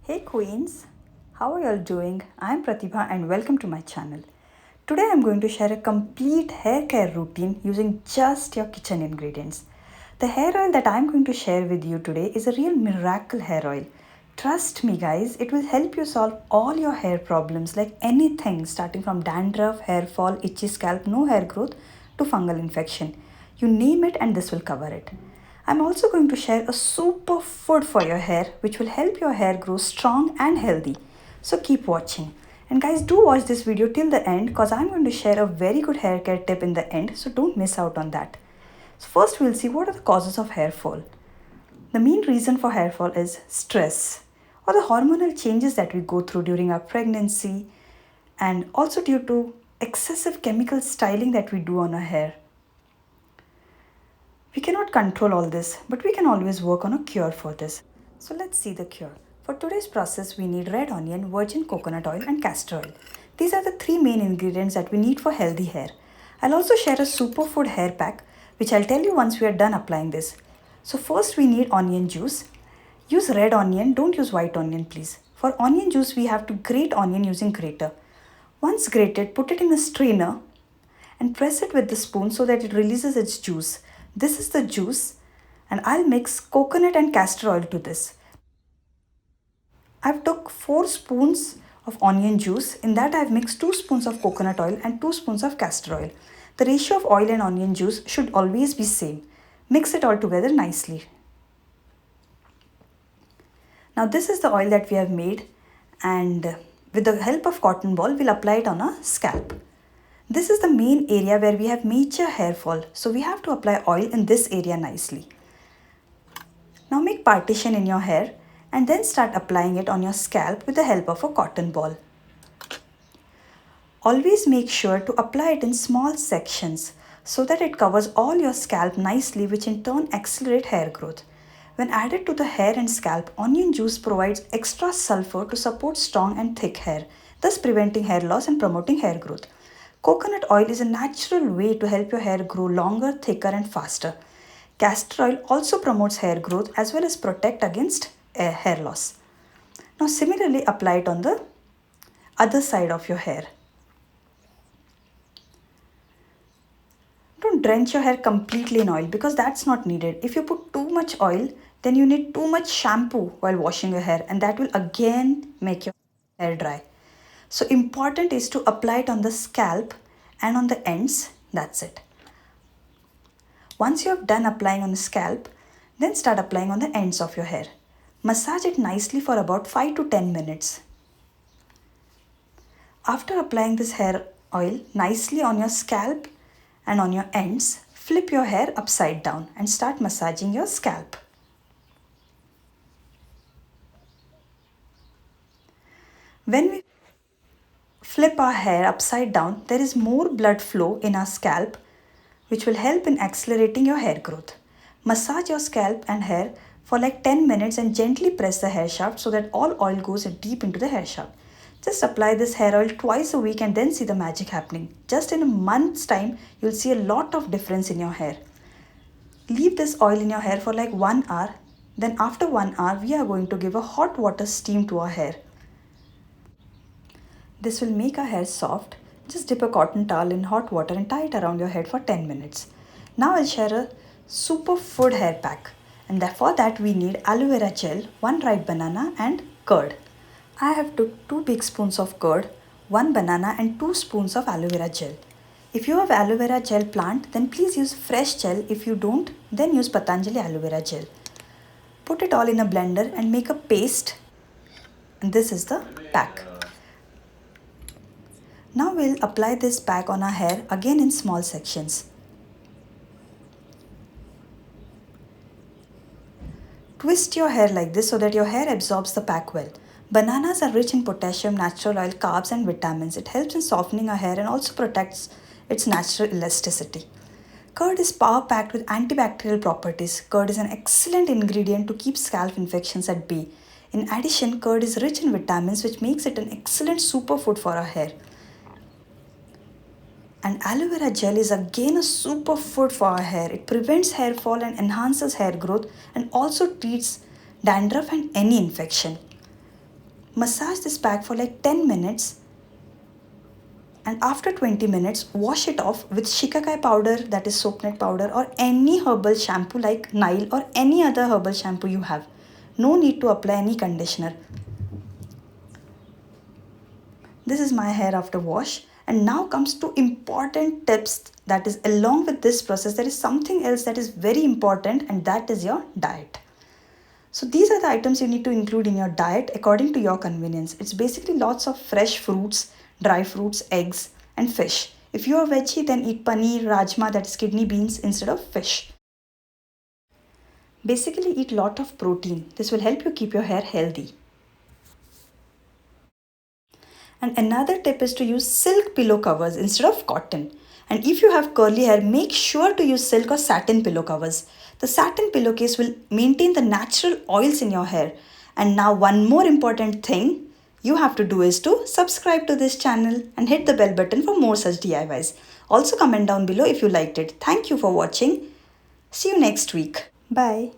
Hey Queens, how are you all doing? I'm Pratibha and welcome to my channel. Today I'm going to share a complete hair care routine using just your kitchen ingredients. The hair oil that I'm going to share with you today is a real miracle hair oil. Trust me guys, it will help you solve all your hair problems like anything starting from dandruff, hair fall, itchy scalp, no hair growth to fungal infection. You name it and this will cover it. I'm also going to share a super food for your hair which will help your hair grow strong and healthy. So keep watching. And guys, do watch this video till the end because I'm going to share a very good hair care tip in the end, so don't miss out on that. So first we'll see what are the causes of hair fall. The main reason for hair fall is stress or the hormonal changes that we go through during our pregnancy and also due to excessive chemical styling that we do on our hair. We cannot control all this, but we can always work on a cure for this. So let's see the cure. For today's process, we need red onion, virgin coconut oil and castor oil. These are the three main ingredients that we need for healthy hair. I'll also share a superfood hair pack, which I'll tell you once we are done applying this. So first we need onion juice. Use red onion, don't use white onion please. For onion juice, we have to grate onion using grater. Once grated, put it in a strainer and press it with the spoon so that it releases its juice. This is the juice and I'll mix coconut and castor oil to this. I've took 4 spoons of onion juice. In that I've mixed 2 spoons of coconut oil and 2 spoons of castor oil. The ratio of oil and onion juice should always be same. Mix it all together nicely. Now this is the oil that we have made and with the help of cotton ball we'll apply it on our scalp. This is the main area where we have major hair fall, so we have to apply oil in this area nicely. Now make partition in your hair and then start applying it on your scalp with the help of a cotton ball. Always make sure to apply it in small sections so that it covers all your scalp nicely, which in turn accelerate hair growth. When added to the hair and scalp, onion juice provides extra sulfur to support strong and thick hair, thus preventing hair loss and promoting hair growth. Coconut oil is a natural way to help your hair grow longer, thicker and faster. Castor oil also promotes hair growth as well as protect against hair loss. Now similarly apply it on the other side of your hair. Don't drench your hair completely in oil because that's not needed. If you put too much oil, then you need too much shampoo while washing your hair and that will again make your hair dry. So important is to apply it on the scalp and on the ends. That's it. Once you have done applying on the scalp, then start applying on the ends of your hair. Massage it nicely for about 5 to 10 minutes. After applying this hair oil nicely on your scalp and on your ends, flip your hair upside down and start massaging your scalp. When we flip our hair upside down, there is more blood flow in our scalp, which will help in accelerating your hair growth. Massage your scalp and hair for like 10 minutes and gently press the hair shaft so that all oil goes deep into the hair shaft. Just apply this hair oil twice a week and then see the magic happening. Just in a month's time, you'll see a lot of difference in your hair. Leave this oil in your hair for like 1 hour. Then after 1 hour, we are going to give a hot water steam to our hair. This will make our hair soft. Just dip a cotton towel in hot water and tie it around your head for 10 minutes. Now I'll share a superfood hair pack. And for that we need aloe vera gel, 1 ripe banana and curd. I have took 2 big spoons of curd, 1 banana and 2 spoons of aloe vera gel. If you have aloe vera gel plant, then please use fresh gel. If you don't, then use Patanjali aloe vera gel. Put it all in a blender and make a paste. And this is the pack. Now we'll apply this pack on our hair again in small sections. Twist your hair like this so that your hair absorbs the pack well. Bananas are rich in potassium, natural oil, carbs and vitamins. It helps in softening our hair and also protects its natural elasticity. Curd is power packed with antibacterial properties. Curd is an excellent ingredient to keep scalp infections at bay. In addition, curd is rich in vitamins which makes it an excellent superfood for our hair. And aloe vera gel is again a superfood for our hair. It prevents hair fall and enhances hair growth and also treats dandruff and any infection. Massage this pack for like 10 minutes, and after 20 minutes wash it off with shikakai powder, that is soapnut powder, or any herbal shampoo like Nile or any other herbal shampoo you have. No need to apply any conditioner. This is my hair after wash. And now comes to important tips, that is along with this process there is something else that is very important, and that is your diet. So these are the items you need to include in your diet according to your convenience. It's basically lots of fresh fruits, dry fruits, eggs and fish. If you are veggie, then eat paneer, rajma, that is kidney beans, instead of fish. Basically eat lot of protein. This will help you keep your hair healthy. And another tip is to use silk pillow covers instead of cotton. And if you have curly hair, make sure to use silk or satin pillow covers. The satin pillowcase will maintain the natural oils in your hair. And now one more important thing you have to do is to subscribe to this channel and hit the bell button for more such DIYs. Also comment down below if you liked it. Thank you for watching. See you next week. Bye.